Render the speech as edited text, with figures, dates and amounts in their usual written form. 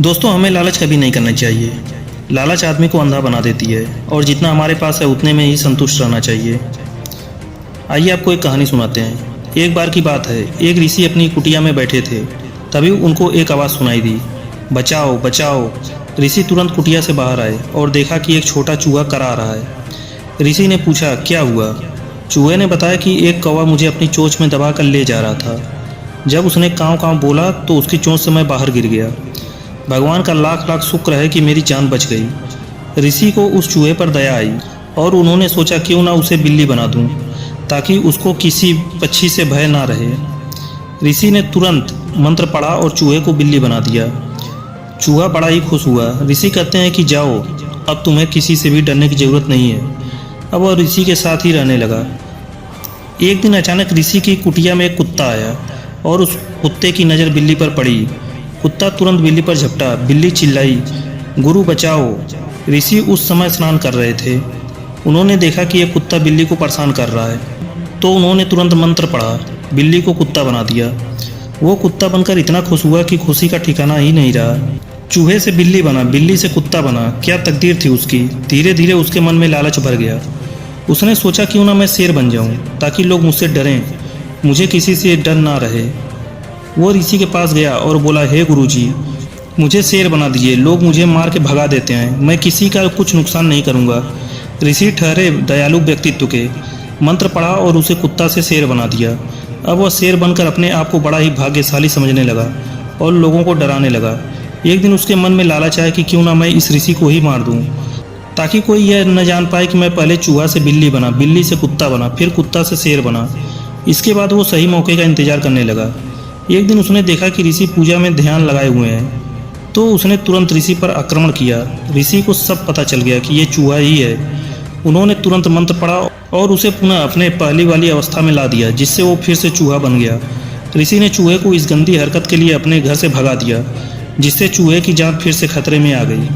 दोस्तों, हमें लालच कभी नहीं करना चाहिए। लालच आदमी को अंधा बना देती है और जितना हमारे पास है उतने में ही संतुष्ट रहना चाहिए। आइए आपको एक कहानी सुनाते हैं। एक बार की बात है, एक ऋषि अपनी कुटिया में बैठे थे। तभी उनको एक आवाज़ सुनाई दी, बचाओ बचाओ। ऋषि तुरंत कुटिया से बाहर आए और देखा कि एक छोटा चूहा करा रहा है। ऋषि ने पूछा, क्या हुआ? चूहे ने बताया कि एक कौवा मुझे अपनी चोंच में दबा कर ले जा रहा था। जब उसने काँव काँव बोला तो उसकी चोंच से मैं बाहर गिर गया। भगवान का लाख लाख शुक्र है कि मेरी जान बच गई। ऋषि को उस चूहे पर दया आई और उन्होंने सोचा क्यों ना उसे बिल्ली बना दूं, ताकि उसको किसी पक्षी से भय ना रहे। ऋषि ने तुरंत मंत्र पढ़ा और चूहे को बिल्ली बना दिया। चूहा बड़ा ही खुश हुआ। ऋषि कहते हैं कि जाओ, अब तुम्हें किसी से भी डरने की ज़रूरत नहीं है। अब वह ऋषि के साथ ही रहने लगा। एक दिन अचानक ऋषि की कुटिया में एक कुत्ता आया और उस कुत्ते की नज़र बिल्ली पर पड़ी। कुत्ता तुरंत बिल्ली पर झपटा। बिल्ली चिल्लाई, गुरु बचाओ। ऋषि उस समय स्नान कर रहे थे। उन्होंने देखा कि यह कुत्ता बिल्ली को परेशान कर रहा है, तो उन्होंने तुरंत मंत्र पढ़ा, बिल्ली को कुत्ता बना दिया। वो कुत्ता बनकर इतना खुश हुआ कि खुशी का ठिकाना ही नहीं रहा। चूहे से बिल्ली बना, बिल्ली से कुत्ता बना। क्या तकदीर थी उसकी। धीरे धीरे उसके मन में लालच भर गया। उसने सोचा क्यों ना मैं शेर बन जाऊं, ताकि लोग मुझसे डरें, मुझे किसी से डर ना रहे। वो ऋषि के पास गया और बोला, हे गुरुजी, मुझे शेर बना दीजिए। लोग मुझे मार के भगा देते हैं, मैं किसी का कुछ नुकसान नहीं करूँगा। ऋषि ठहरे दयालु व्यक्तित्व के। मंत्र पढ़ा और उसे कुत्ता से शेर बना दिया। अब वह शेर बनकर अपने आप को बड़ा ही भाग्यशाली समझने लगा और लोगों को डराने लगा। एक दिन उसके मन में लालच आया कि क्यों ना मैं इस ऋषि को ही मार दूं, ताकि कोई यह न जान पाए कि मैं पहले चूहा से बिल्ली बना, बिल्ली से कुत्ता बना, फिर कुत्ता से शेर बना। इसके बाद वो सही मौके का इंतजार करने लगा। एक दिन उसने देखा कि ऋषि पूजा में ध्यान लगाए हुए हैं, तो उसने तुरंत ऋषि पर आक्रमण किया। ऋषि को सब पता चल गया कि ये चूहा ही है। उन्होंने तुरंत मंत्र पढ़ा और उसे पुनः अपने पहली वाली अवस्था में ला दिया, जिससे वो फिर से चूहा बन गया। ऋषि ने चूहे को इस गंदी हरकत के लिए अपने घर से भगा दिया, जिससे चूहे की जान फिर से खतरे में आ गई।